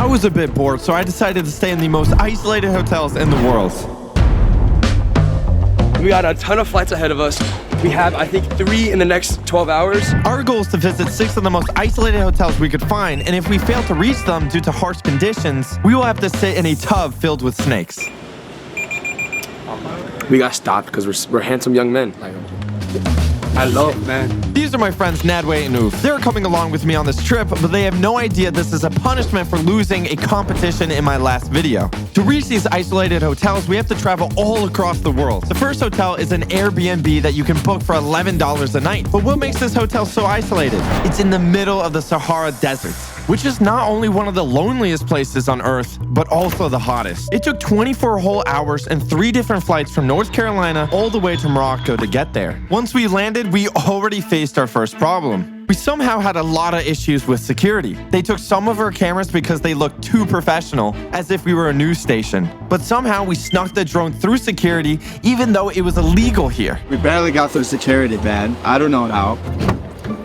I was a bit bored, so I decided to stay in the most isolated hotels in the world. We got a ton of flights ahead of us. We have, I think, 3 in the next 12 hours. Our goal is to visit 6 of the most isolated hotels we could find, and if we fail to reach them due to harsh conditions, we will have to sit in a tub filled with snakes. We got stopped because we're handsome young men. I love, man. These are my friends Nadwe and Oof. They're coming along with me on this trip, but they have no idea this is a punishment for losing a competition in my last video. To reach these isolated hotels, we have to travel all across the world. The first hotel is an Airbnb that you can book for $11 a night. But what makes this hotel so isolated? It's in the middle of the Sahara Desert, which is not only one of the loneliest places on Earth, but also the hottest. It took 24 whole hours and 3 different flights from North Carolina all the way to Morocco to get there. Once we landed, we already faced our first problem. We somehow had a lot of issues with security. They took some of our cameras because they looked too professional, as if we were a news station. But somehow we snuck the drone through security, even though it was illegal here. We barely got through security, man. I don't know how.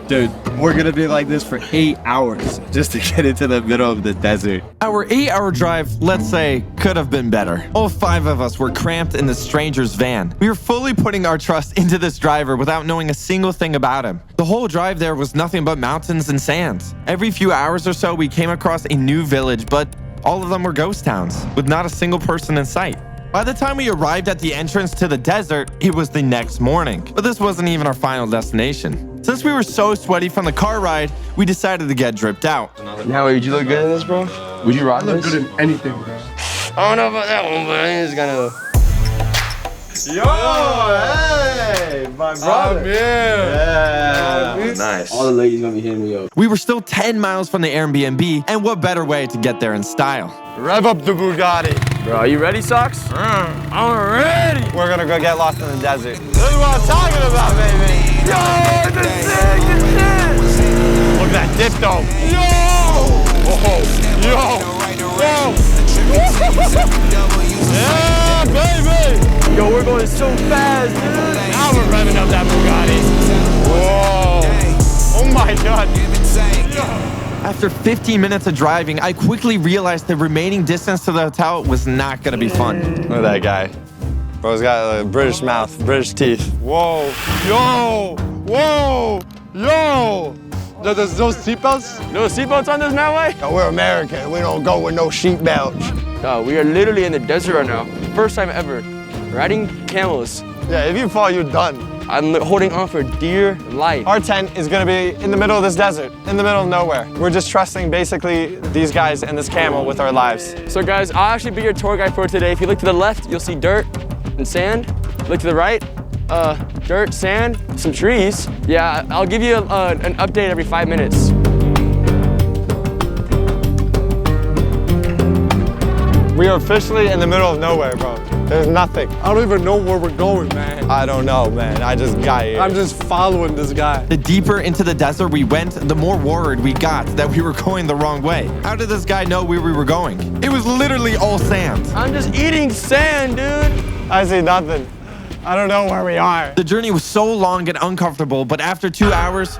Dude, we're gonna be like this for 8 hours just to get into the middle of the desert. Our 8-hour drive, let's say, could have been better. All 5 of us were cramped in the stranger's van. We were fully putting our trust into this driver without knowing a single thing about him. The whole drive there was nothing but mountains and sands. Every few hours or so, we came across a new village, but all of them were ghost towns, with not a single person in sight. By the time we arrived at the entrance to the desert, it was the next morning. But this wasn't even our final destination. Since we were so sweaty from the car ride, we decided to get dripped out. Now, would you look good in this, bro? Would you rock this? I look good in anything, bro. I don't know about that one, but I think it's gonna... Yo, hey, my brother. Yeah. Nice. All the ladies gonna be hitting me up. We were still 10 miles from the Airbnb, and what better way to get there in style? Rev up the Bugatti. Bro, are you ready, Socks? I'm ready. We're gonna go get lost in the desert. This is what I'm talking about, baby. Yo, the sick shit. Look at that dip, though. Yo. Yeah, baby. Yo, we're going so fast, dude. Now we're revving up that Bugatti. Whoa. Oh my God. After 15 minutes of driving, I quickly realized the remaining distance to the hotel was not gonna be fun. Look at that guy. Bro's got a British mouth, British teeth. Whoa. Yo. Whoa. Yo. There's no seatbelts? No seatbelts on this now, way? Oh, we're American. We don't go with no seatbelts. We are literally in the desert right now. First time ever. Riding camels. Yeah, if you fall, you're done. I'm holding on for dear life. Our tent is gonna be in the middle of this desert, in the middle of nowhere. We're just trusting basically these guys and this camel with our lives. So guys, I'll actually be your tour guide for today. If you look to the left, you'll see dirt and sand. Look to the right, dirt, sand, some trees. Yeah, I'll give you an update every 5 minutes. We are officially in the middle of nowhere, bro. There's nothing. I don't even know where we're going, man. I don't know, man. I just got here. I'm just following this guy. The deeper into the desert we went, the more worried we got that we were going the wrong way. How did this guy know where we were going? It was literally all sand. I'm just eating sand, dude. I see nothing. I don't know where we are. The journey was so long and uncomfortable, but after 2 hours,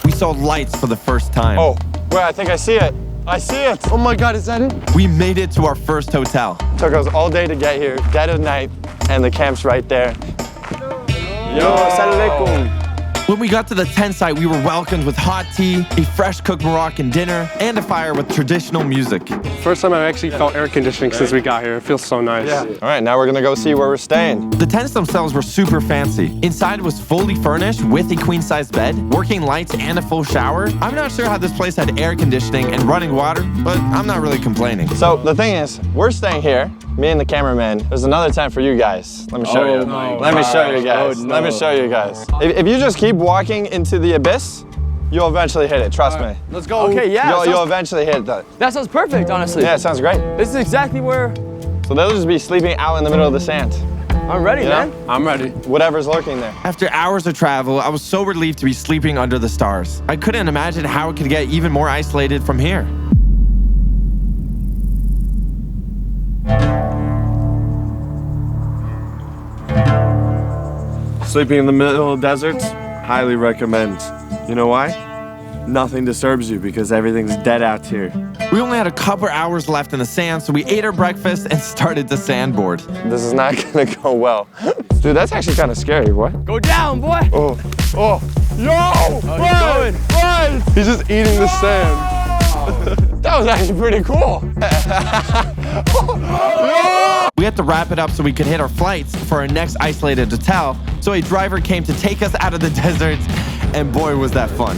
we saw lights for the first time. Oh, wait, I think I see it. I see it. Oh my God, is that it? We made it to our first hotel. Took us all day to get here, dead of night, and the camp's right there. Yo, assalamu alaikum. When we got to the tent site, we were welcomed with hot tea, a fresh cooked Moroccan dinner, and a fire with traditional music. First time I've actually felt air conditioning since we got here. It feels so nice. Yeah. All right, now we're gonna go see where we're staying. The tents themselves were super fancy. Inside was fully furnished with a queen-size bed, working lights, and a full shower. I'm not sure how this place had air conditioning and running water, but I'm not really complaining. So the thing is, we're staying here, me and the cameraman. There's another tent for you guys. Let me show you. Let me show you guys. Let me show you guys. If you just keep walking into the abyss, you'll eventually hit it. Trust me. Let's go. Okay, yeah. You'll eventually hit that. That sounds perfect, honestly. Yeah, it sounds great. This is exactly where So they'll just be sleeping out in the middle of the sand. I'm ready, You know? man. I'm ready. Whatever's lurking there. After hours of travel, I was so relieved to be sleeping under the stars. I couldn't imagine how it could get even more isolated from here. Sleeping in the middle of deserts, highly recommend. You know why? nothing disturbs you because everything's dead out here. We only had a couple hours left in the sand, so we ate our breakfast and started to sandboard. This is not gonna go well. Dude, that's actually kind of scary, what? Go down, boy. Oh, yo! Run! Run! He's just eating the sand. That was actually pretty cool. We had to wrap it up so we could hit our flights for our next isolated hotel. So a driver came to take us out of the desert, and boy, was that fun.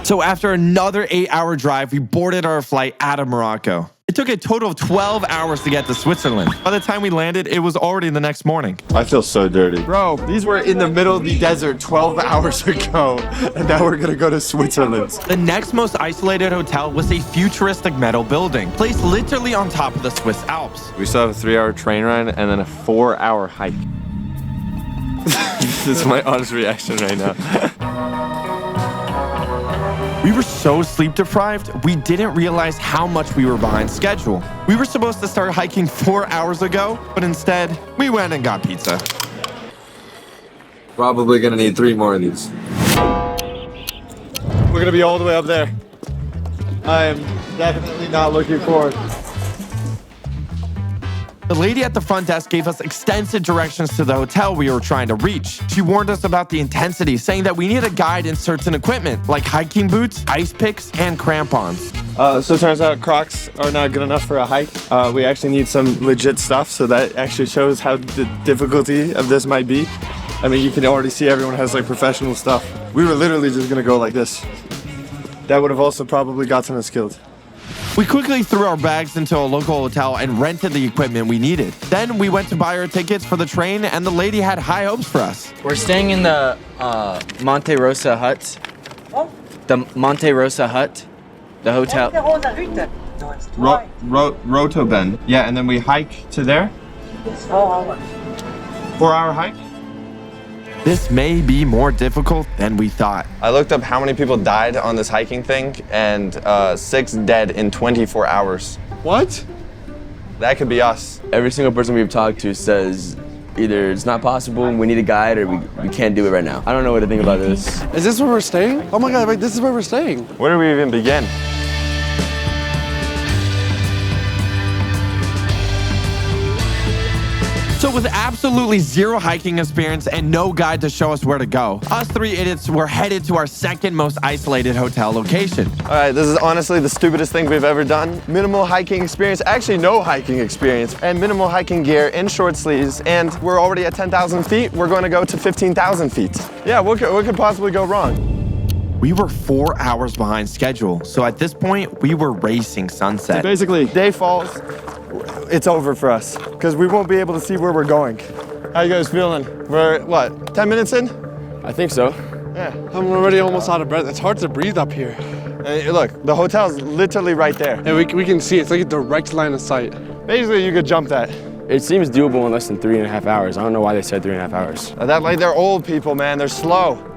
So after another 8-hour drive, we boarded our flight out of Morocco. It took a total of 12 hours to get to Switzerland. By the time we landed, it was already the next morning. I feel so dirty. Bro, these were in the middle of the desert 12 hours ago, and now we're gonna go to Switzerland. The next most isolated hotel was a futuristic metal building, placed literally on top of the Swiss Alps. We still have a 3-hour train ride and then a 4-hour hike. This is my honest reaction right now. We were so sleep deprived, we didn't realize how much we were behind schedule. We were supposed to start hiking 4 hours ago, but instead, we went and got pizza. Probably gonna need 3 more of these. We're gonna be all the way up there. I am definitely not looking forward. The lady at the front desk gave us extensive directions to the hotel we were trying to reach. She warned us about the intensity, saying that we need a guide and certain equipment, like hiking boots, ice picks, and crampons. So it turns out Crocs are not good enough for a hike. We actually need some legit stuff, so that actually shows how the difficulty of this might be. I mean, you can already see everyone has like professional stuff. We were literally just gonna go like this. That would have also probably gotten us killed. We quickly threw our bags into a local hotel and rented the equipment we needed. Then we went to buy our tickets for the train, and the lady had high hopes for us. We're staying in the Monte Rosa hut. The Monte Rosa hut, the hotel. Rotoben. Yeah, and then we hike to there. 4-hour hike. This may be more difficult than we thought. I looked up how many people died on this hiking thing, and 6 dead in 24 hours. What? That could be us. Every single person we've talked to says either it's not possible, we need a guide, or we can't do it right now. I don't know what to think about this. Is this where we're staying? Oh my God, wait, this is where we're staying. Where do we even begin? So with absolutely zero hiking experience and no guide to show us where to go, us 3 idiots were headed to our second most isolated hotel location. All right, this is honestly the stupidest thing we've ever done. Minimal hiking experience, actually no hiking experience, and minimal hiking gear in short sleeves, and we're already at 10,000 feet. We're going to go to 15,000 feet. Yeah, what could possibly go wrong? We were 4 hours behind schedule, so at this point, we were racing sunset. Basically, day falls, it's over for us, because we won't be able to see where we're going. How you guys feeling? We're, what, 10 minutes in? I think so. Yeah. I'm already almost out of breath. It's hard to breathe up here. Hey, look, the hotel's literally right there. And we can see it's like a direct line of sight. Basically, you could jump that. It seems doable in less than 3.5 hours. I don't know why they said 3.5 hours. They're old people, man. They're slow.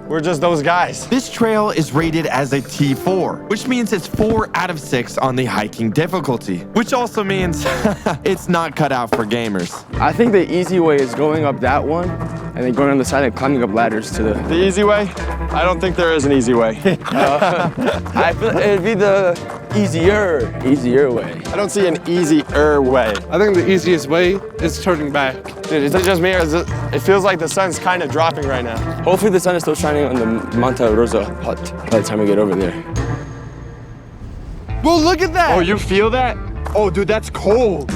We're just those guys. This trail is rated as a T4, which means it's 4 out of 6 on the hiking difficulty, which also means it's not cut out for gamers. I think the easy way is going up that one, and then going on the side and climbing up ladders to the... The easy way? I don't think there is an easy way. I feel it'd be the easier way. I don't see an easier way. I think the easiest way is turning back. Dude, is it just me, or is it feels like the sun's kind of dropping right now? Hopefully the sun is still shining on the Monte Rosa hut by the time we get over there. Whoa, look at that! Oh, you feel that? Oh, dude, that's cold.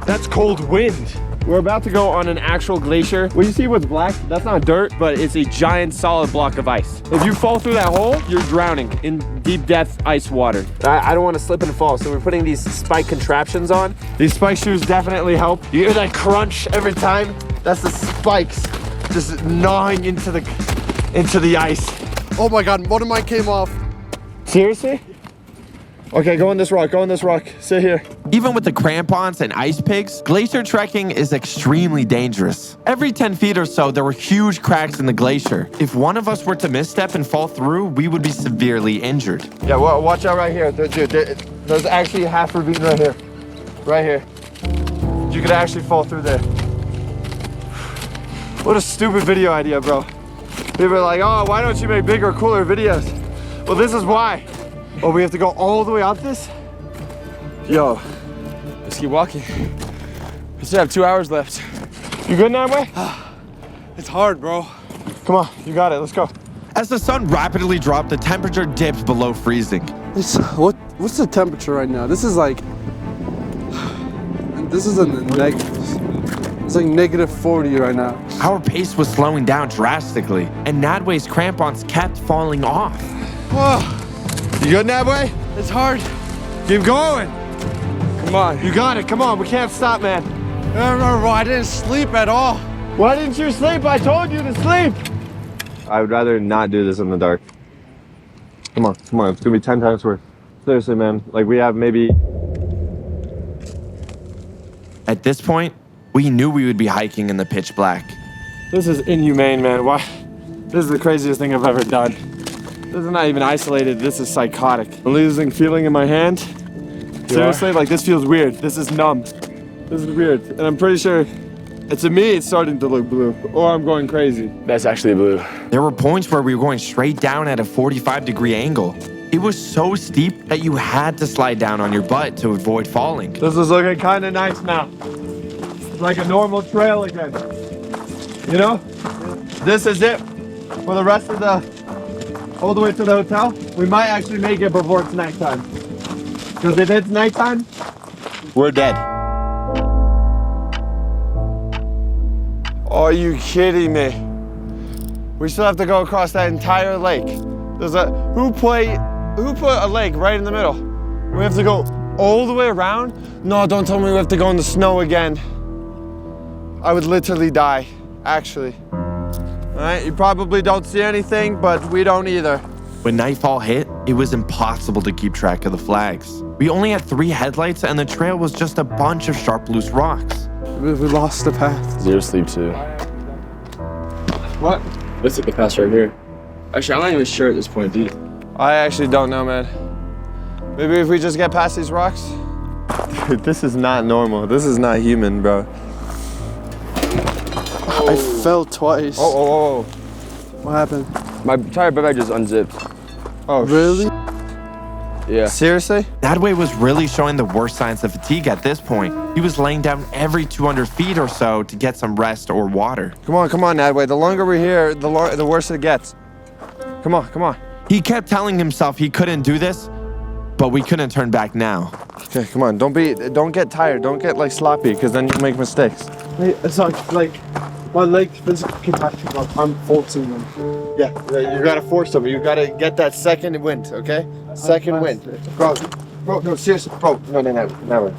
That's cold wind. We're about to go on an actual glacier. When you see what's black, that's not dirt, but it's a giant solid block of ice. If you fall through that hole, you're drowning in deep depth ice water. I don't want to slip and fall, so we're putting these spike contraptions on. These spike shoes definitely help. You hear that crunch every time? That's the spikes just gnawing into the ice. Oh my God, one of mine came off. Seriously? Okay, go on this rock, sit here. Even with the crampons and ice pigs, glacier trekking is extremely dangerous. Every 10 feet or so, there were huge cracks in the glacier. If one of us were to misstep and fall through, we would be severely injured. Yeah, well, watch out right here. Dude, there's actually a half ravine right here. Right here. You could actually fall through there. What a stupid video idea, bro. People are like, oh, why don't you make bigger, cooler videos? Well, this is why. Oh, we have to go all the way up this? Yo. Let's keep walking. We still have 2 hours left. You good that way? It's hard, bro. Come on, you got it, let's go. As the sun rapidly dropped, the temperature dipped below freezing. What's the temperature right now? This is like, this is a negative. It's like -40 right now. Our pace was slowing down drastically, and Nadwe's crampons kept falling off. Whoa. You good that way? It's hard. Keep going. Come on. You got it, come on, we can't stop, man. No, bro, I didn't sleep at all. Why didn't you sleep? I told you to sleep. I would rather not do this in the dark. Come on, it's gonna be 10 times worse. Seriously, man, like we have maybe... At this point, we knew we would be hiking in the pitch black. This is inhumane, man. Why? This is the craziest thing I've ever done. This is not even isolated, this is psychotic. I'm losing feeling in my hand. Seriously, like this feels weird. This is numb. This is weird. And I'm pretty sure, to me, it's starting to look blue. Or I'm going crazy. That's actually blue. There were points where we were going straight down at a 45-degree angle. It was so steep that you had to slide down on your butt to avoid falling. This is looking kind of nice now. It's like a normal trail again. You know? This is it for the rest of all the way to the hotel. We might actually make it before it's nighttime. Because if it's nighttime, we're dead. Are you kidding me? We still have to go across that entire lake. There's who put a lake right in the middle? We have to go all the way around? No, don't tell me we have to go in the snow again. I would literally die, actually. All right, you probably don't see anything, but we don't either. When nightfall hit, it was impossible to keep track of the flags. We only had 3 headlights and the trail was just a bunch of sharp loose rocks. We lost the path. 0 sleep too. What? Let's take the pass right here. Actually, I'm not even sure at this point, dude. I actually don't know, man. Maybe if we just get past these rocks? Dude, this is not normal. This is not human, bro. I fell twice. Oh. What happened? My tire bag just unzipped. Oh, really? Yeah. Seriously? Nadwe was really showing the worst signs of fatigue at this point. He was laying down every 200 feet or so to get some rest or water. Come on, Nadwe. The longer we're here, the worse it gets. Come on. He kept telling himself he couldn't do this, but we couldn't turn back now. Okay, come on. Don't get tired. Don't get like sloppy, because then you make mistakes. It's like my leg physically capacity, like I'm forcing them. Yeah, you gotta force them. You gotta get that second wind, okay? Second wind. Bro, no, seriously, bro. No, that way.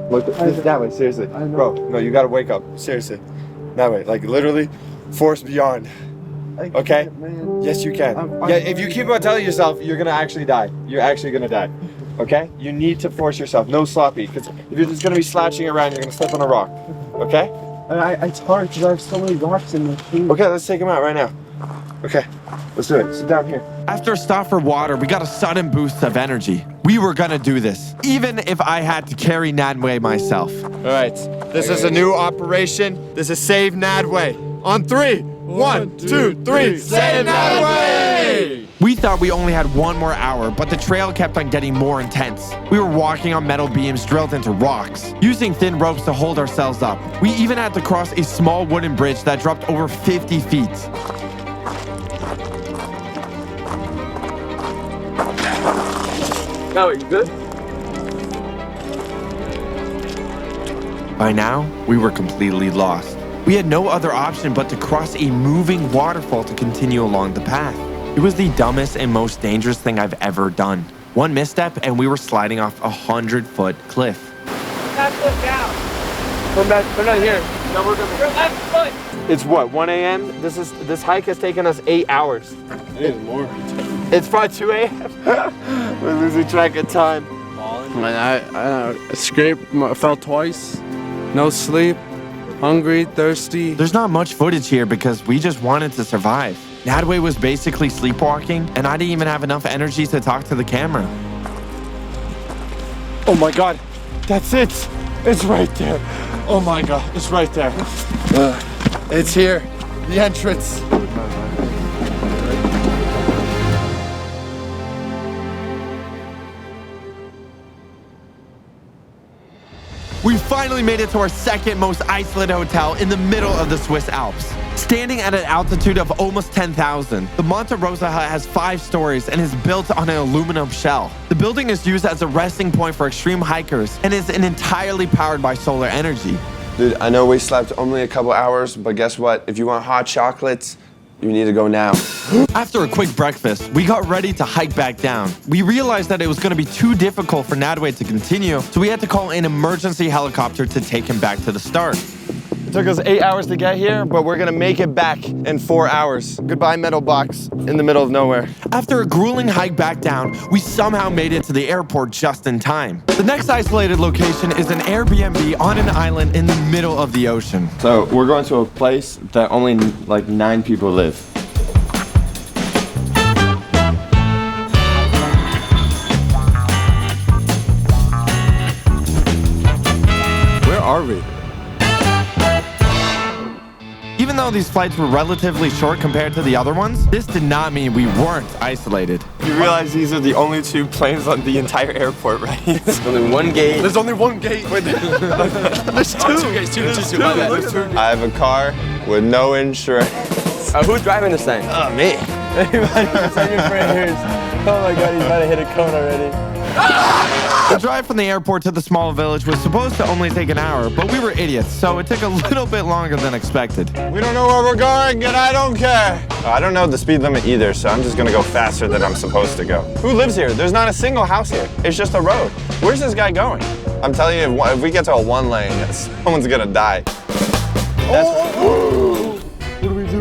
Look, that way, seriously. Bro, no, you gotta wake up. Seriously. That way, like literally, force beyond. Okay? Yes, you can. Yeah, if you keep on telling yourself, you're gonna actually die. You're actually gonna die. Okay? You need to force yourself. No sloppy, because if you're just gonna be slouching around, you're gonna step on a rock. Okay? It's hard because I have so many rocks in my shoes. Okay, let's take them out right now. Okay, let's do it. Sit down here. After a stop for water, we got a sudden boost of energy. We were gonna do this, even if I had to carry Nadwe myself. All right, this is a new operation. This is Save Nadwe. On 3, 1, 2, 3, Save Nadwe! We thought we only had 1 more hour, but the trail kept on getting more intense. We were walking on metal beams drilled into rocks, using thin ropes to hold ourselves up. We even had to cross a small wooden bridge that dropped over 50 feet. No, you good? By now, we were completely lost. We had no other option but to cross a moving waterfall to continue along the path. It was the dumbest and most dangerous thing I've ever done. One misstep and we were sliding off a 100-foot cliff. Left foot down. We're not here. No, we're good. Your left foot. It's what, 1 a.m.? This hike has taken us 8 hours. It is more. It's probably 2 a.m. We're losing track of time. I escaped, fell twice. No sleep, hungry, thirsty. There's not much footage here because we just wanted to survive. Nadway was basically sleepwalking, and I didn't even have enough energy to talk to the camera. Oh my God, that's it. It's right there. Oh my God, it's right there. It's here, the entrance. We finally made it to our second most isolated hotel in the middle of the Swiss Alps. Standing at an altitude of almost 10,000, the Monte Rosa hut has 5 stories and is built on an aluminum shell. The building is used as a resting point for extreme hikers and is entirely powered by solar energy. Dude, I know we slept only a couple hours, but guess what? If you want hot chocolates, you need to go now. After a quick breakfast, we got ready to hike back down. We realized that it was going to be too difficult for Nadway to continue, so we had to call an emergency helicopter to take him back to the start. It took us 8 hours to get here, but we're gonna make it back in 4 hours. Goodbye, metal box in the middle of nowhere. After a grueling hike back down, we somehow made it to the airport just in time. The next isolated location is an Airbnb on an island in the middle of the ocean. So we're going to a place that only like 9 people live. Where are we? Even though these flights were relatively short compared to the other ones, this did not mean we weren't isolated. You realize these are the only 2 planes on the entire airport, right? There's only one gate. There's only one gate. Wait, there's 2. Two. My bad. I have a car with no insurance. Who's driving this thing? Me. Everybody send your prayers. Oh my God, he's about to hit a cone already. The drive from the airport to the small village was supposed to only take an hour, but we were idiots, so it took a little bit longer than expected. We don't know where we're going, and I don't care. I don't know the speed limit either, so I'm just gonna go faster than I'm supposed to go. Who lives here? There's not a single house here. It's just a road. Where's this guy going? I'm telling you, if we get to a 1 lane, someone's gonna die.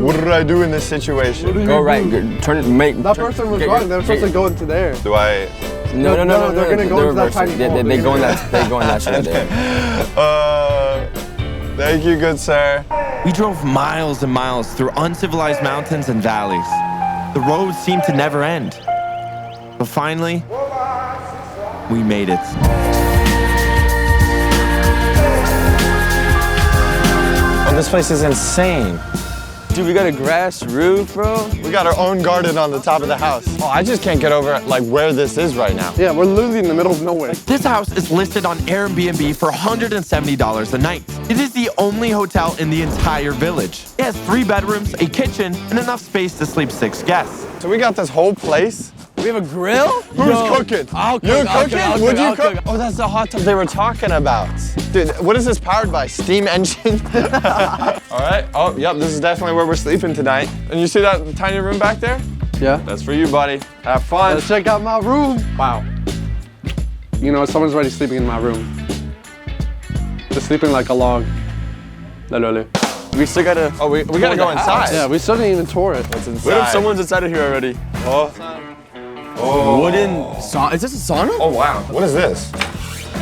What did I do in this situation? Go right. Turn. Make. That person was wrong. They're supposed to go into there. Do I? No, they're gonna go into that tiny hole. They go in that. They go in that shit there. Thank you, good sir. We drove miles and miles through uncivilized mountains and valleys. The roads seemed to never end. But finally, we made it. Oh, this place is insane. Dude, we got a grass roof, bro. We got our own garden on the top of the house. Oh, I just can't get over like where this is right now. Yeah, we're literally in the middle of nowhere. This house is listed on Airbnb for $170 a night. It is the only hotel in the entire village. It has 3 bedrooms, a kitchen, and enough space to sleep 6 guests. So we got this whole place. We have a grill? Who's cooking? I'll cook. You're I'll cooking? cook, Would you I'll cook? cook. Oh, that's the hot tub they were talking about. Dude, what is this powered by? Steam engine? All right. Oh, yep, this is definitely where we're sleeping tonight. And you see that tiny room back there? Yeah. That's for you, buddy. Have fun. Let's check out my room. Wow. You know, someone's already sleeping in my room. They're sleeping like a log. Literally. We still gotta. Oh, we gotta go inside. Yeah, we still didn't even tour it. What's inside? What if someone's inside of here already? Oh. Wooden sauna. Is this a sauna? Oh, wow. What is this?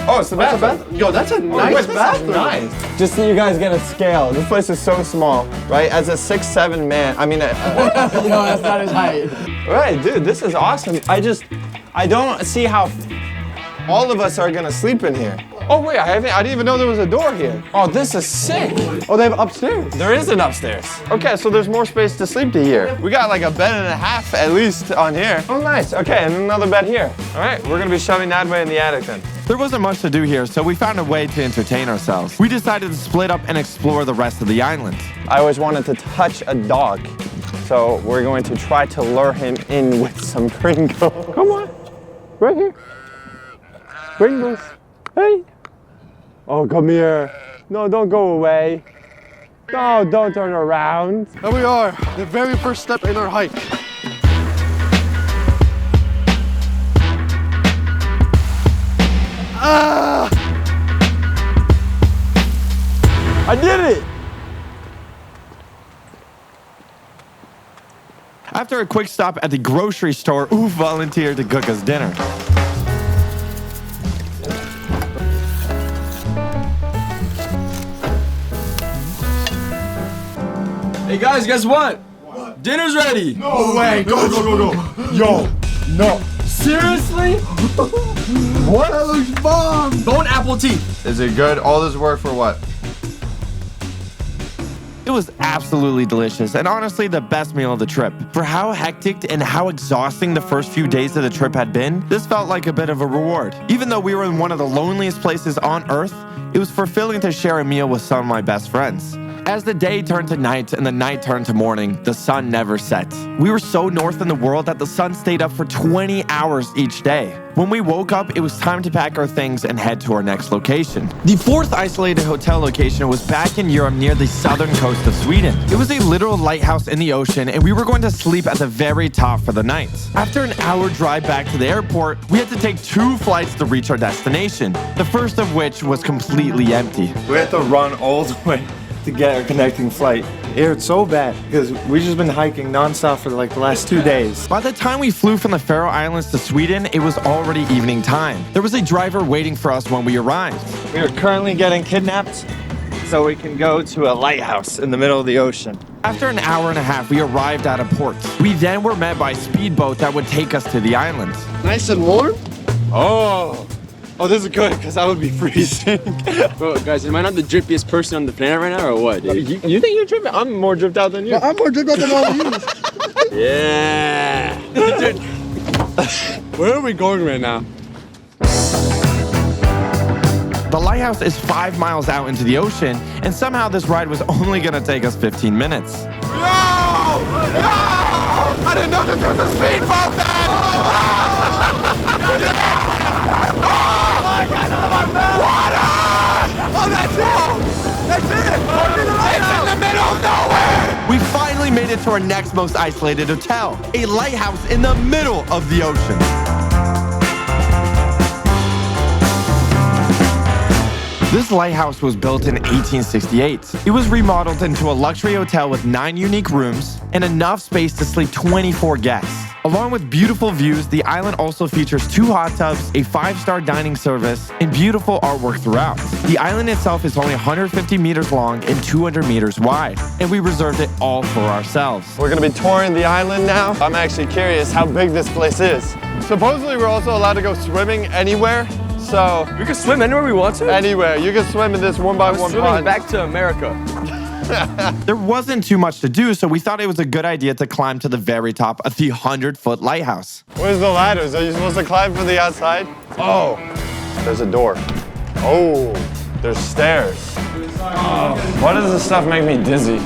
Oh, it's the bathroom. Yo, that's a nice bathroom. Nice. Just so you guys get a scale, this place is so small, right? As a 6'7" man, I mean, Yo, that's not his height. right, dude, this is awesome. I don't see how all of us are gonna sleep in here. Oh wait, I didn't even know there was a door here. Oh, this is sick. Oh, they have upstairs. There is an upstairs. Okay, so there's more space to sleep to here. We got like a bed and a half at least on here. Oh, nice. Okay, and another bed here. All right, we're gonna be shoving Nadway in the attic then. There wasn't much to do here, so we found a way to entertain ourselves. We decided to split up and explore the rest of the island. I always wanted to touch a dog, so we're going to try to lure him in with some Pringles. Come on, right here. Pringles. Hey. Oh, come here. No, don't go away. No, don't turn around. Here we are, the very first step in our hike. Ah! I did it. After a quick stop at the grocery store, Oof volunteered to cook us dinner. Hey guys, guess what? Dinner's ready. No way. Go. Yo, no. Seriously? What? That looks bomb. Bone apple tea. Is it good? All this work for what? It was absolutely delicious and honestly the best meal of the trip. For how hectic and how exhausting the first few days of the trip had been, this felt like a bit of a reward. Even though we were in one of the loneliest places on Earth, it was fulfilling to share a meal with some of my best friends. As the day turned to night and the night turned to morning, the sun never set. We were so north in the world that the sun stayed up for 20 hours each day. When we woke up, it was time to pack our things and head to our next location. The fourth isolated hotel location was back in Europe near the southern coast of Sweden. It was a literal lighthouse in the ocean, and we were going to sleep at the very top for the night. After an hour drive back to the airport, we had to take 2 flights to reach our destination, the first of which was completely empty. We had to run all the way to get our connecting flight. It hurt so bad because we've just been hiking nonstop for like the last 2 days. By the time we flew from the Faroe Islands to Sweden, it was already evening time. There was a driver waiting for us when we arrived. We are currently getting kidnapped so we can go to a lighthouse in the middle of the ocean. After an hour and a half, we arrived at a port. We then were met by a speedboat that would take us to the island. Nice and warm? Oh, this is good because I would be freezing. Bro, guys, am I not the drippiest person on the planet right now, or what, dude? You think you're dripping? I'm more dripped out than you. I'm more dripped out than all of you. Yeah. Dude. Where are we going right now? The lighthouse is 5 miles out into the ocean, and somehow this ride was only going to take us 15 minutes. Yo! I didn't know this was a speedboat then! Water! Oh, that's it! That's it! It's in the middle of nowhere! We finally made it to our next most isolated hotel, a lighthouse in the middle of the ocean. This lighthouse was built in 1868. It was remodeled into a luxury hotel with 9 unique rooms and enough space to sleep 24 guests. Along with beautiful views, the island also features 2 hot tubs, a 5-star dining service, and beautiful artwork throughout. The island itself is only 150 meters long and 200 meters wide, and we reserved it all for ourselves. We're gonna be touring the island now. I'm actually curious how big this place is. Supposedly we're also allowed to go swimming anywhere. So We can swim anywhere we want to? anywhere, you can swim in this 1x1 Swimming pond. back to America. There wasn't too much to do, so we thought it was a good idea to climb to the very top of the 100-foot lighthouse. Where's the ladders? Are you supposed to climb from the outside? Oh, there's a door. Oh, there's stairs. Oh, why does this stuff make me dizzy?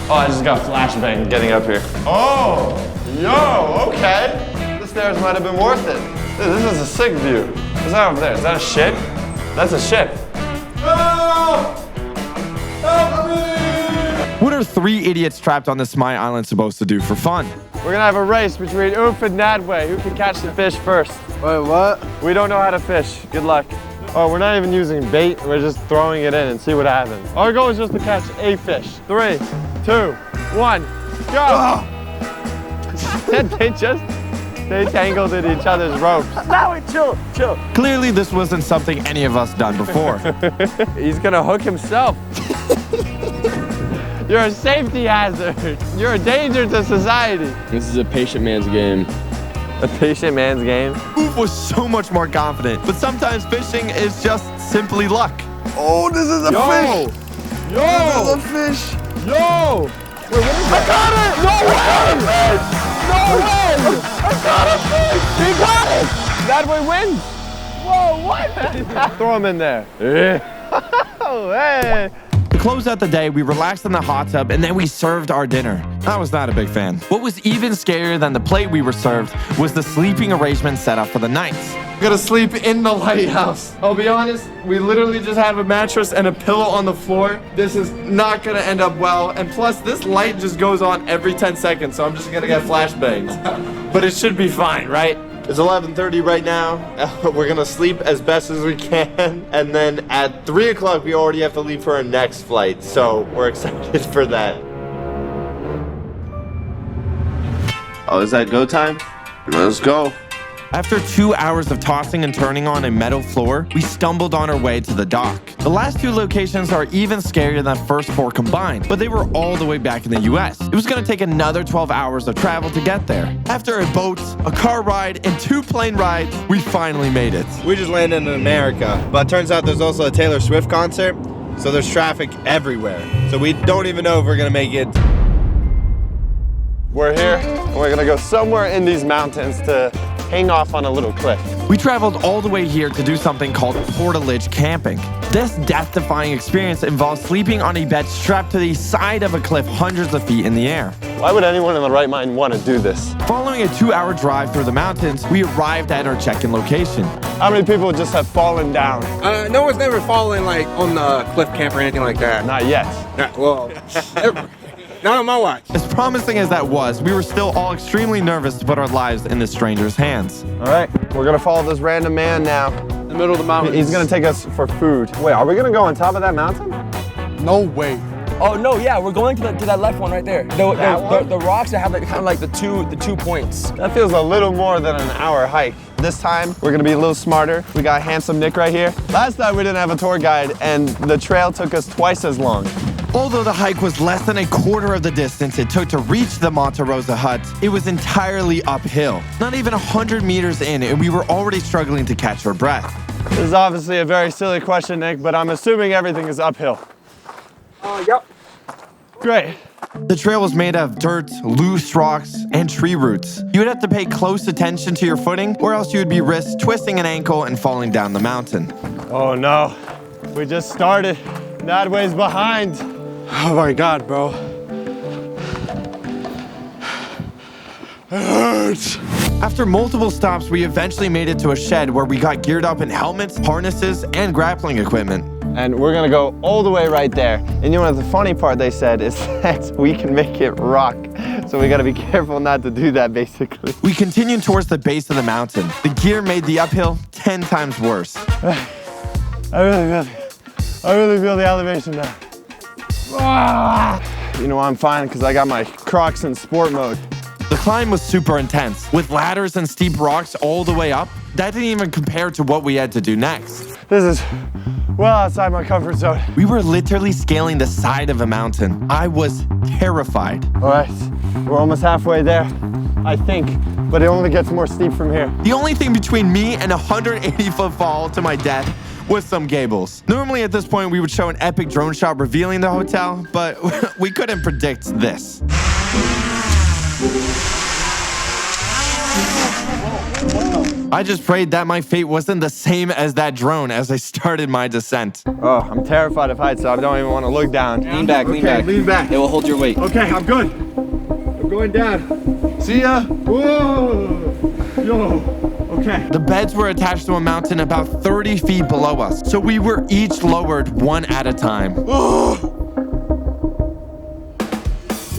Oh, I just got flashbang getting up here. Oh, yo, okay. The stairs might have been worth it. Dude, this is a sick view. What's that over there? Is that a ship? That's a ship. Help! Help me! What are 3 idiots trapped on this my island supposed to do for fun? We're gonna have a race between Oof and Nadway. Who can catch the fish first? Wait, what? We don't know how to fish. Good luck. Oh, we're not even using bait. We're just throwing it in and see what happens. Our goal is just to catch a fish. 3, 2, 1, go! They tangled in each other's ropes. Now chill. Clearly, this wasn't something any of us done before. He's gonna hook himself. You're a safety hazard. You're a danger to society. This is a patient man's game. A patient man's game. Oof was so much more confident, but sometimes fishing is just simply luck. Oh, this is a fish. Yo! This is a fish. Yo! Wait, what is that? I got it! No way! No way! I got a fish! He got it! That way wins! Whoa, what? Throw him in there. Oh, hey! To close out the day, we relaxed in the hot tub and then we served our dinner. I was not a big fan. What was even scarier than the plate we were served was the sleeping arrangement set up for the night. We're gonna sleep in the lighthouse. I'll be honest, we literally just have a mattress and a pillow on the floor. This is not gonna end up well. And plus, this light just goes on every 10 seconds, so I'm just gonna get flashbangs. But it should be fine, right? It's 11:30 right now. We're gonna sleep as best as we can. And then at 3 o'clock, we already have to leave for our next flight. So we're excited for that. Oh, is that go time? Let's go. After 2 hours of tossing and turning on a metal floor, we stumbled on our way to the dock. The last 2 locations are even scarier than the first 4 combined, but they were all the way back in the US. It was gonna take another 12 hours of travel to get there. After a boat, a car ride, and 2 plane rides, we finally made it. We just landed in America, but turns out there's also a Taylor Swift concert, so there's traffic everywhere. So we don't even know if we're gonna make it. We're here, and we're gonna go somewhere in these mountains to hang off on a little cliff. We traveled all the way here to do something called portalge camping. This death-defying experience involves sleeping on a bed strapped to the side of a cliff hundreds of feet in the air. Why would anyone in the right mind want to do this? Following a 2-hour drive through the mountains, we arrived at our check-in location. How many people just have fallen down? No one's never fallen like on the cliff camp or anything like that. Not yet. Well, never. Not on my watch. As promising as that was, we were still all extremely nervous to put our lives in this stranger's hands. All right, we're gonna follow this random man now. In the middle of the mountains. He's gonna take us for food. Wait, are we gonna go on top of that mountain? No way. Oh no, yeah, we're going to that left one right there. The rocks that have like, kind of like the two points. That feels a little more than an hour hike. This time, we're gonna be a little smarter. We got handsome Nick right here. Last time we didn't have a tour guide and the trail took us twice as long. Although the hike was less than a quarter of the distance it took to reach the Monte Rosa hut, it was entirely uphill. Not even 100 meters in, and we were already struggling to catch our breath. This is obviously a very silly question, Nick, but I'm assuming everything is uphill. Yep. Great. The trail was made of dirt, loose rocks, and tree roots. You would have to pay close attention to your footing, or else you would be risk twisting an ankle and falling down the mountain. Oh no, we just started. Nadway's behind. Oh my God, bro. It hurts. After multiple stops, we eventually made it to a shed where we got geared up in helmets, harnesses, and grappling equipment. And we're gonna go all the way right there. And you know what the funny part they said is that we can make it rock. So we gotta be careful not to do that, basically. We continued towards the base of the mountain. The gear made the uphill 10 times worse. I really feel the elevation now. You know I'm fine because I got my Crocs in sport mode. The climb was super intense, with ladders and steep rocks all the way up. That didn't even compare to what we had to do next. This is well outside my comfort zone. We were literally scaling the side of a mountain. I was terrified. All right, we're almost halfway there, I think, but it only gets more steep from here. The only thing between me and a 180-foot fall to my death was some gables. Normally at this point we would show an epic drone shot revealing the hotel, but we couldn't predict this. I just prayed that my fate wasn't the same as that drone as I started my descent. Oh, I'm terrified of heights, so I don't even want to look down. Lean back, lean back. Lean back. It will hold your weight. Okay, I'm good. I'm going down. See ya. Whoa. Yo. Okay. The beds were attached to a mountain about 30 feet below us, so we were each lowered one at a time.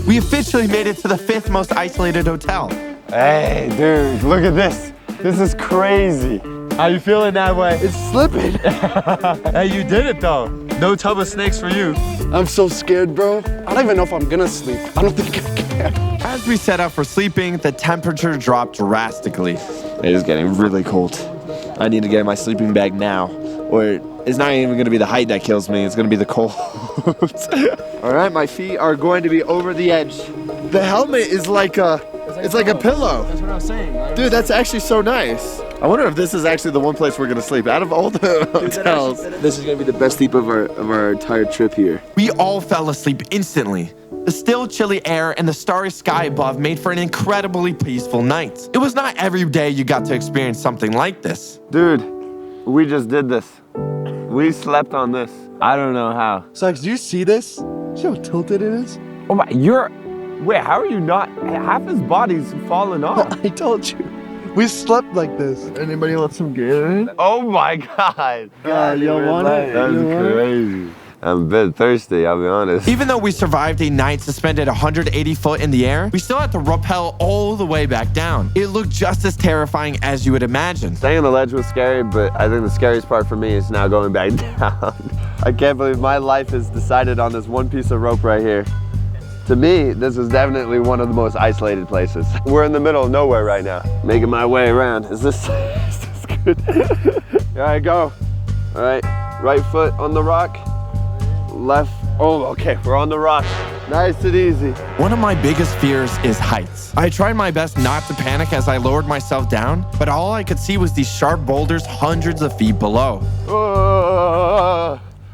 We officially made it to the 5th most isolated hotel. Hey, dude, look at this. This is crazy. How you feeling that way? It's slipping. Hey, you did it though. No tub of snakes for you. I'm so scared, bro. I don't even know if I'm gonna sleep. I don't think I can. As we set up for sleeping, the temperature dropped drastically. It is getting really cold. I need to get in my sleeping bag now, or it's not even gonna be the height that kills me, it's gonna be the cold. All right, my feet are going to be over the edge. The helmet is like it's like a pillow. That's what I was saying. Dude, that's actually so nice. I wonder if this is actually the one place we're gonna sleep out of all the hotels. This is gonna be the best sleep of our entire trip here. We all fell asleep instantly. The still, chilly air and the starry sky above made for an incredibly peaceful night. It was not every day you got to experience something like this. Dude, we just did this. We slept on this. I don't know how. Sykes, do you see this? See how tilted it is? Oh my, wait, how are you not? Half his body's fallen off. I told you. We slept like this. Anybody want some Gatorade? Oh my God. God, you want it? That's crazy. I'm a bit thirsty, I'll be honest. Even though we survived a night suspended 180 foot in the air, we still had to rappel all the way back down. It looked just as terrifying as you would imagine. Staying on the ledge was scary, but I think the scariest part for me is now going back down. I can't believe my life is decided on this one piece of rope right here. To me, this is definitely one of the most isolated places. We're in the middle of nowhere right now. Making my way around. Is this good? Here I go. All right, right foot on the rock, left. Oh, okay, we're on the rock. Nice and easy. One of my biggest fears is heights. I tried my best not to panic as I lowered myself down, but all I could see was these sharp boulders hundreds of feet below.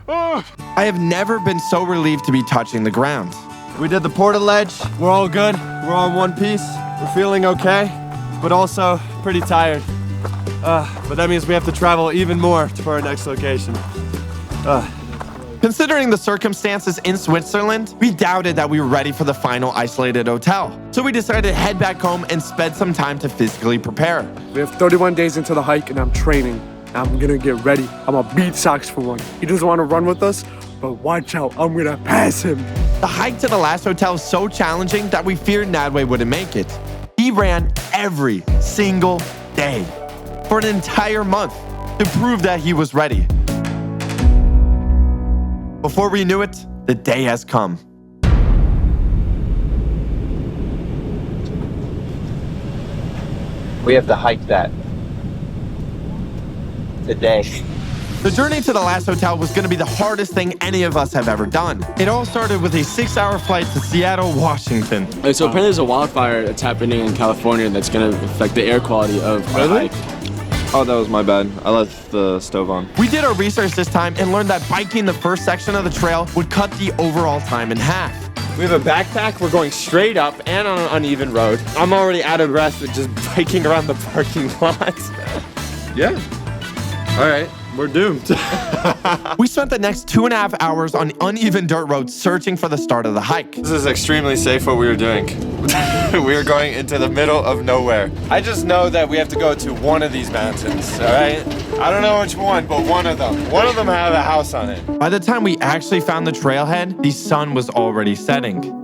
I have never been so relieved to be touching the ground. We did the portalge. We're all good. We're on one piece. We're feeling okay, but also pretty tired. But that means we have to travel even more for our next location. Considering the circumstances in Switzerland, we doubted that we were ready for the final isolated hotel. So we decided to head back home and spend some time to physically prepare. We have 31 days into the hike and I'm training. I'm gonna get ready. I'm gonna beat Socks for one. He doesn't want to run with us, but watch out, I'm gonna pass him. The hike to the last hotel was so challenging that we feared Nadwe wouldn't make it. He ran every single day for an entire month to prove that he was ready. Before we knew it, the day has come. We have to hike that today. The journey to the last hotel was going to be the hardest thing any of us have ever done. It all started with a 6-hour flight to Seattle, Washington. So apparently there's a wildfire that's happening in California that's going to affect the air quality of the hike. Oh, that was my bad. I left the stove on. We did our research this time and learned that biking the first section of the trail would cut the overall time in half. We have a backpack. We're going straight up and on an uneven road. I'm already out of breath with just biking around the parking lot. Yeah. All right. We're doomed. We spent the next 2.5 hours on uneven dirt roads searching for the start of the hike. This is extremely safe what we were doing. We are going into the middle of nowhere. I just know that we have to go to one of these mountains, all right? I don't know which one, but one of them. One of them have a house on it. By the time we actually found the trailhead, the sun was already setting.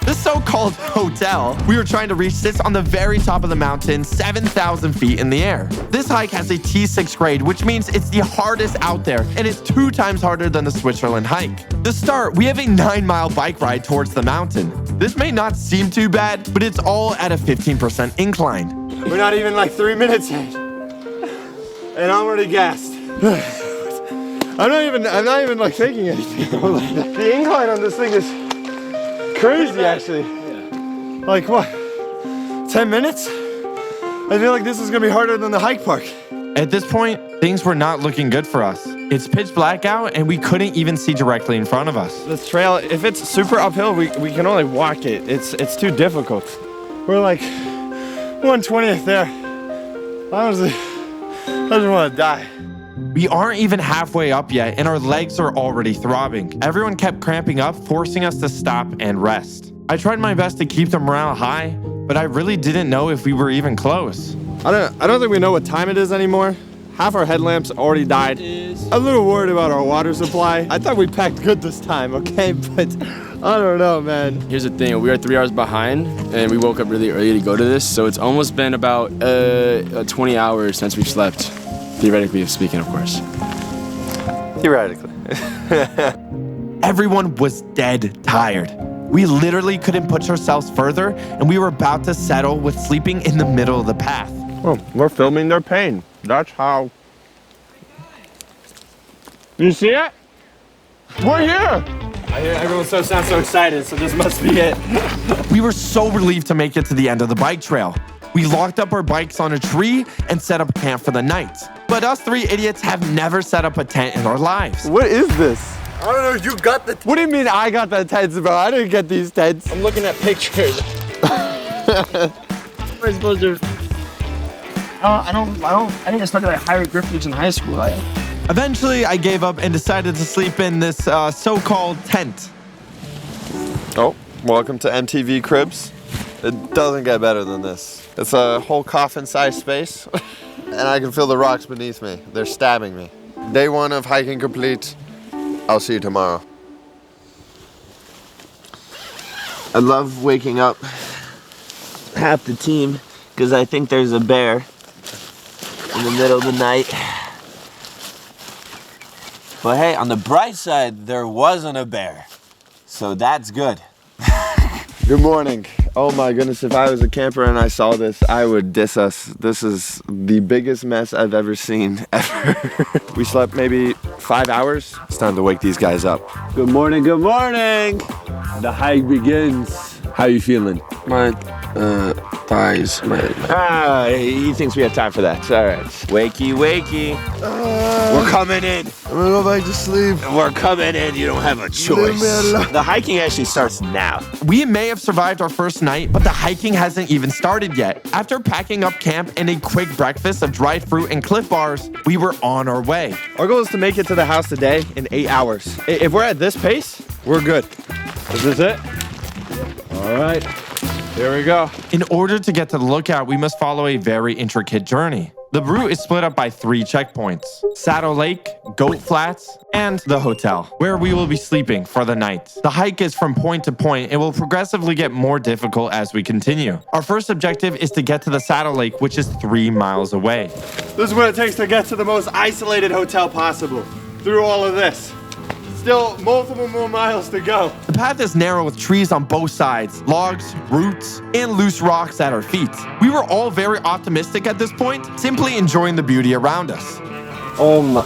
This so-called hotel we were trying to reach sits on the very top of the mountain, 7,000 feet in the air. This hike has a T6 grade, which means it's the hardest out there, and it's 2 times harder than the Switzerland hike. To start, we have a 9-mile bike ride towards the mountain. This may not seem too bad, but it's all at a 15% incline. We're not even like 3 minutes in, and I'm already gassed. I'm not even like thinking anything. The incline on this thing is crazy, actually. Like what? 10 minutes? I feel like this is gonna be harder than the hike park. At this point, things were not looking good for us. It's pitch black out and we couldn't even see directly in front of us. This trail, if it's super uphill, we can only walk it. It's too difficult. We're like 1/20th there. Honestly, I just want to die. We aren't even halfway up yet, and our legs are already throbbing. Everyone kept cramping up, forcing us to stop and rest. I tried my best to keep the morale high, but I really didn't know if we were even close. I don't think we know what time it is anymore. Half our headlamps already died. I'm a little worried about our water supply. I thought we packed good this time, okay? But I don't know, man. Here's the thing, we are 3 hours behind and we woke up really early to go to this, so it's almost been about 20 hours since we've slept. Theoretically speaking, of course. Theoretically. Everyone was dead tired. We literally couldn't push ourselves further, and we were about to settle with sleeping in the middle of the path. Oh, we're filming their pain. That's how. You see it? We're here! I hear everyone sounds so excited, so this must be it. We were so relieved to make it to the end of the bike trail. We locked up our bikes on a tree and set up camp for the night. But us 3 idiots have never set up a tent in our lives. What is this? I don't know, you got the... What do you mean I got the tents, bro? I didn't get these tents. I'm looking at pictures. We're supposed to... I think I started like higher griftage in high school. Eventually, I gave up and decided to sleep in this so-called tent. Oh, welcome to MTV Cribs. It doesn't get better than this. It's a whole coffin-sized space, and I can feel the rocks beneath me. They're stabbing me. Day 1 of hiking complete. I'll see you tomorrow. I love waking up half the team because I think there's a bear in the middle of the night. But hey, on the bright side, there wasn't a bear. So that's good. Good morning. Oh my goodness, if I was a camper and I saw this, I would diss us. This is the biggest mess I've ever seen, ever. We slept maybe 5 hours. It's time to wake these guys up. Good morning, good morning. The hike begins. How you feeling? My thighs. He thinks we have time for that. All right. Wakey, wakey. We're coming in. I'm gonna go back to sleep. We're coming in. You don't have a choice. The hiking actually starts now. We may have survived our first night, but the hiking hasn't even started yet. After packing up camp and a quick breakfast of dried fruit and Cliff Bars, we were on our way. Our goal is to make it to the house today in 8 hours. If we're at this pace, we're good. Is this it? All right. Here we go. In order to get to the lookout, we must follow a very intricate journey. The route is split up by 3 checkpoints: Saddle Lake, Goat Flats, and the hotel, where we will be sleeping for the night. The hike is from point to point and will progressively get more difficult as we continue. Our first objective is to get to the Saddle Lake, which is 3 miles away. This is what it takes to get to the most isolated hotel possible. Through all of this. Still multiple more miles to go. The path is narrow with trees on both sides, logs, roots, and loose rocks at our feet. We were all very optimistic at this point, simply enjoying the beauty around us. Oh my.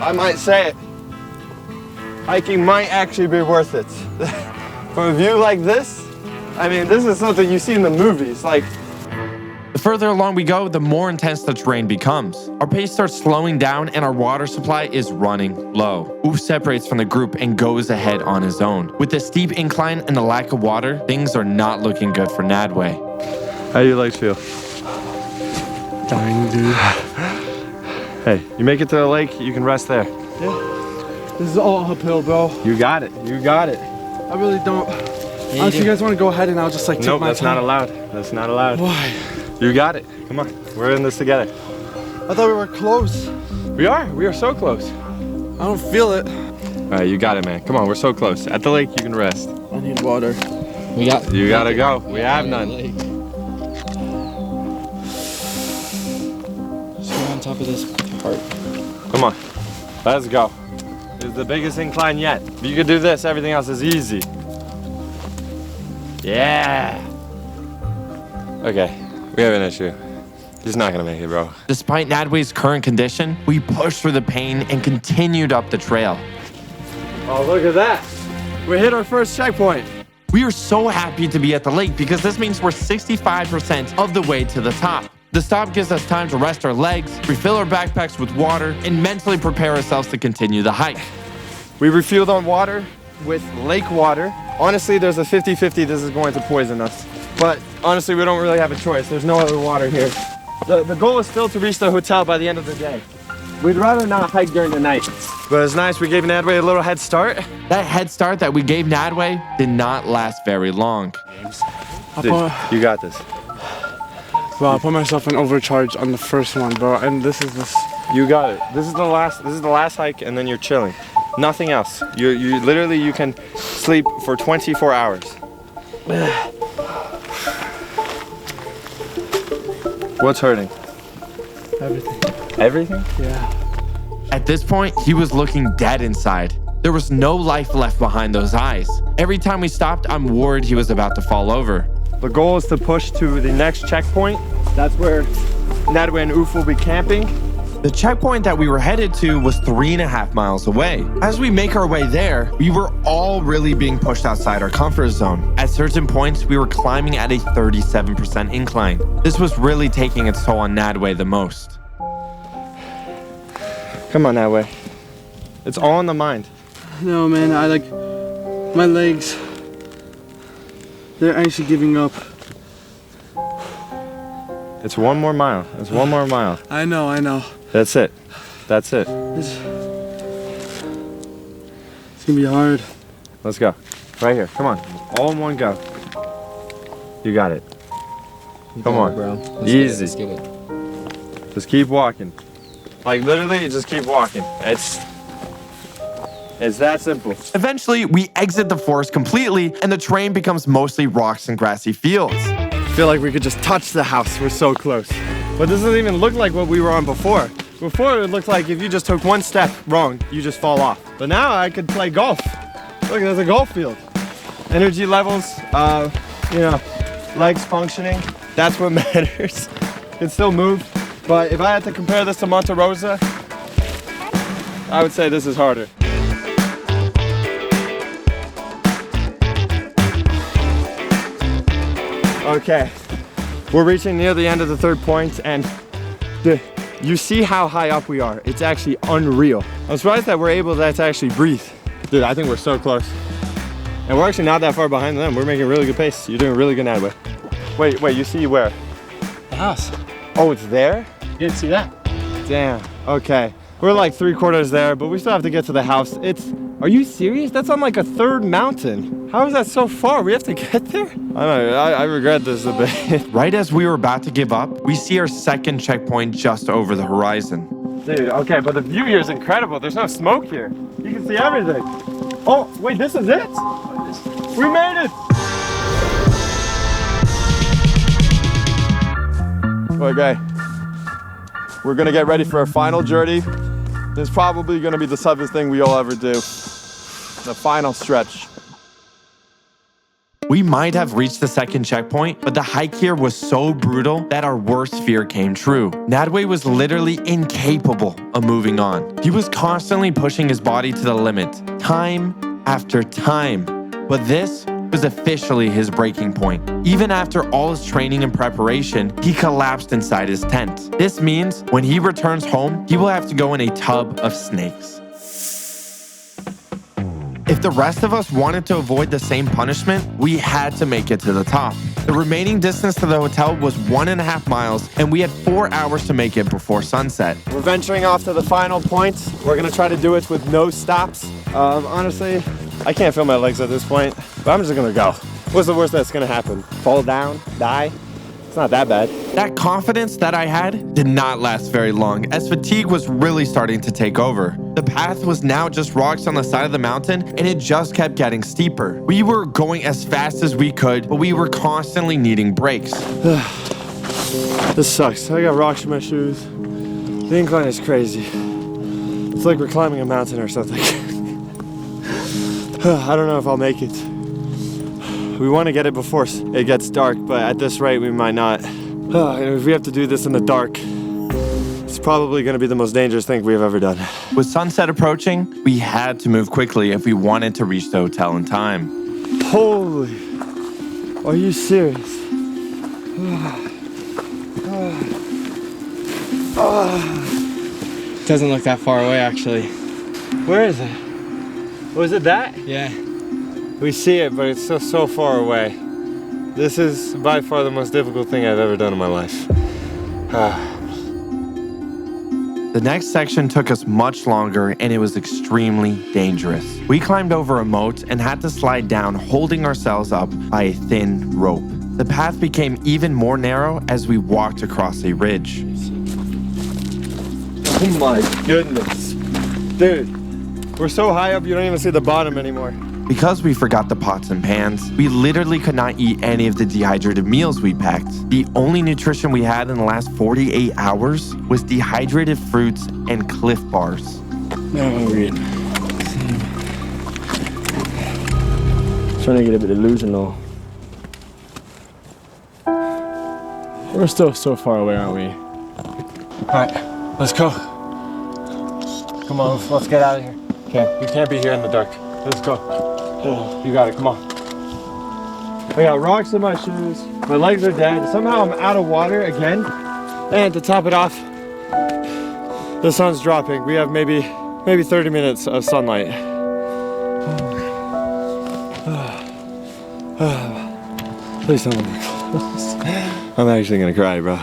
I might say it. Hiking might actually be worth it. For a view like this, I mean, this is something you see in the movies. Like, the further along we go, the more intense the terrain becomes. Our pace starts slowing down and our water supply is running low. Oof separates from the group and goes ahead on his own. With the steep incline and the lack of water, things are not looking good for Nadway. how do your legs feel? Dying, dude. Hey, you make it to the lake, you can rest there. Yeah. This is all uphill, bro. You got it. You got it. I really don't. Unless you guys want to go ahead and I'll just like take my that's time. not allowed. That's not allowed. Why? You got it. Come on. We're in this together. I thought we were close. We are. We are so close. I don't feel it. All right, you got it, man. Come on, we're so close. At the lake, you can rest. I need water. You gotta go. We have none. Just go on top of this part. Come on. Let's go. It's the biggest incline yet. If you could do this, everything else is easy. Yeah. Okay, we have an issue. He's not gonna make it, bro. Despite Nadway's current condition, we pushed through the pain and continued up the trail. Oh, look at that. We hit our first checkpoint. We are so happy to be at the lake because this means we're 65% of the way to the top. The stop gives us time to rest our legs, refill our backpacks with water, and mentally prepare ourselves to continue the hike. We refueled on water with lake water. Honestly, there's a 50-50 this is going to poison us. But honestly, we don't really have a choice. There's no other water here. The goal is still to reach the hotel by the end of the day. We'd rather not hike during the night. But it's nice, we gave Nadway a little head start. That head start that we gave Nadway did not last very long. Dude, you got this. Bro, I put myself in overcharge on the first one, bro, and this is this. You got it. This is the last hike, and then you're chilling. Nothing else. You literally, you can sleep for 24 hours. What's hurting? Everything. Everything? Yeah. At this point, he was looking dead inside. There was no life left behind those eyes. Every time we stopped, I'm worried he was about to fall over. The goal is to push to the next checkpoint. That's where Nadway and Oof will be camping. The checkpoint that we were headed to was 3.5 miles away. As we make our way there, we were all really being pushed outside our comfort zone. At certain points, we were climbing at a 37% incline. This was really taking its toll on Nadway the most. Come on, Nadway. It's all in the mind. No, man, I like my legs. They're actually giving up. It's one more mile. It's one more mile. I know. That's it. That's it. It's gonna be hard. Let's go. Right here. Come on. All in one go. You got it. Come on, bro. Easy. Let's get it. Just keep walking. Like literally, just keep walking. It's that simple. Eventually, we exit the forest completely and the terrain becomes mostly rocks and grassy fields. I feel like we could just touch the house. We're so close. But this doesn't even look like what we were on before. Before it looked like if you just took one step wrong, you just fall off. But now I could play golf. Look, there's a golf field. Energy levels, you know, legs functioning. That's what matters. Can still move. But if I had to compare this to Monte Rosa, I would say this is harder. Okay, we're reaching near the end of the third point, and you see how high up we are. It's actually unreal. I'm surprised that we're able to actually breathe. Dude, I think we're so close. And we're actually not that far behind them. We're making really good pace. You're doing really good, Nadway. Wait, you see where? The house. Oh, it's there? You didn't see that? Damn, okay. We're like 3/4 there, but we still have to get to the house. Are you serious? That's on like a third mountain. How is that so far? We have to get there? I don't know, I regret this a bit. Right as we were about to give up, we see our second checkpoint just over the horizon. Dude, okay, but the view here is incredible. There's no smoke here. You can see everything. Oh, wait, this is it? We made it! Okay, we're gonna get ready for our final journey. This is probably gonna be the toughest thing we all ever do. The final stretch. We might have reached the second checkpoint, but the hike here was so brutal that our worst fear came true. Nadway was literally incapable of moving on. He was constantly pushing his body to the limit, time after time. But this was officially his breaking point. Even after all his training and preparation, he collapsed inside his tent. This means when he returns home, he will have to go in a tub of snakes. If the rest of us wanted to avoid the same punishment, we had to make it to the top. The remaining distance to the hotel was 1.5 miles, and we had 4 hours to make it before sunset. We're venturing off to the final point. We're gonna try to do it with no stops. Honestly, I can't feel my legs at this point, but I'm just gonna go. What's the worst that's gonna happen? Fall down? Die? It's not that bad. That confidence that I had did not last very long, as fatigue was really starting to take over. The path was now just rocks on the side of the mountain, and it just kept getting steeper. We were going as fast as we could, but we were constantly needing breaks. This sucks. I got rocks in my shoes. The incline is crazy. It's like we're climbing a mountain or something. I don't know if I'll make it. We want to get it before it gets dark, but at this rate, we might not. If we have to do this in the dark, it's probably going to be the most dangerous thing we've ever done. With sunset approaching, we had to move quickly if we wanted to reach the hotel in time. Holy, are you serious? Doesn't look that far away, actually. Where is it? Was it that? Yeah. We see it, but it's still so far away. This is by far the most difficult thing I've ever done in my life. The next section took us much longer, and it was extremely dangerous. We climbed over a moat and had to slide down, holding ourselves up by a thin rope. The path became even more narrow as we walked across a ridge. Oh my goodness. Dude, we're so high up you don't even see the bottom anymore. Because we forgot the pots and pans, we literally could not eat any of the dehydrated meals we packed. The only nutrition we had in the last 48 hours was dehydrated fruits and Cliff bars. No, I'm hungry. Trying to get a bit delusional. We're still so far away, aren't we? All right, let's go. Come on, let's get out of here. Okay, we can't be here in the dark. Let's go. You got it, come on. I got rocks in my shoes. My legs are dead. Somehow I'm out of water again. And to top it off, the sun's dropping. We have maybe 30 minutes of sunlight. Please don't let me close. I'm actually gonna cry, bro.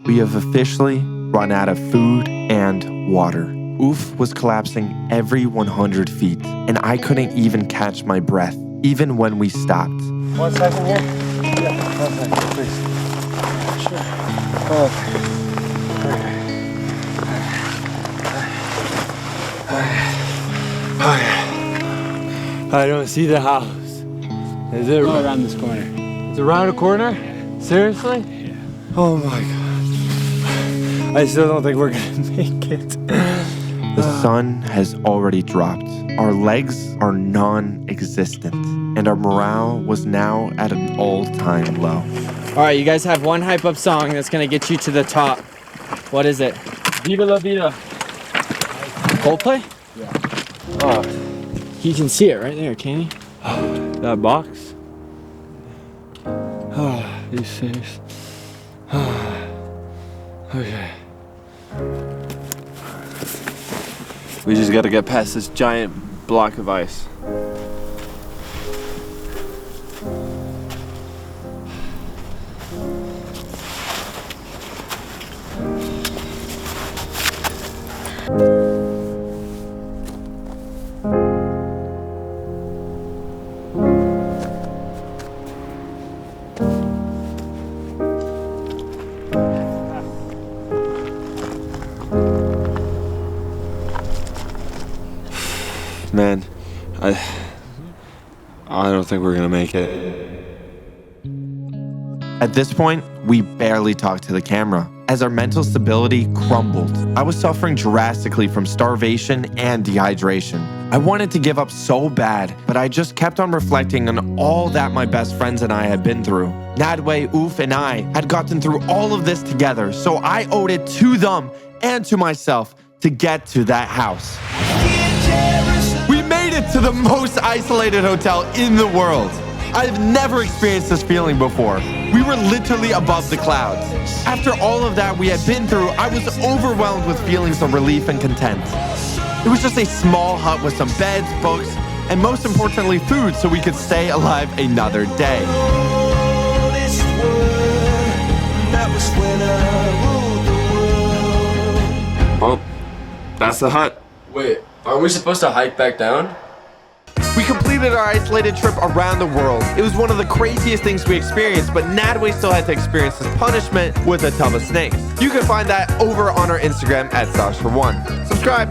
We have officially run out of food and water. Oof was collapsing every 100 feet, and I couldn't even catch my breath, even when we stopped. 1 second here? Yeah, 1 second, please. Sure. I don't see the house. Is it around this corner? It's around a corner? Seriously? Yeah. Oh my God. I still don't think we're gonna make it. The sun has already dropped. Our legs are non-existent, and our morale was now at an all-time low. All right, you guys have one hype up song that's gonna get you to the top. What is it? Viva la vida. Coldplay? Yeah. Oh, you can see it right there, can you? That box? Oh, these things. Okay. We just gotta get past this giant block of ice. Man, I don't think we're gonna make it. At this point, we barely talked to the camera, as our mental stability crumbled. I was suffering drastically from starvation and dehydration. I wanted to give up so bad, but I just kept on reflecting on all that my best friends and I had been through. Nadwe, Oof, and I had gotten through all of this together, so I owed it to them and to myself to get to that house. We made it to the most isolated hotel in the world. I've never experienced this feeling before. We were literally above the clouds. After all of that we had been through, I was overwhelmed with feelings of relief and content. It was just a small hut with some beds, books, and most importantly, food so we could stay alive another day. Well, that's the hut. Wait, aren't we supposed to hike back down? We completed our isolated trip around the world. It was one of the craziest things we experienced, but Nadwe still had to experience this punishment with a tub of snakes. You can find that over on our Instagram at Sasha1. Subscribe.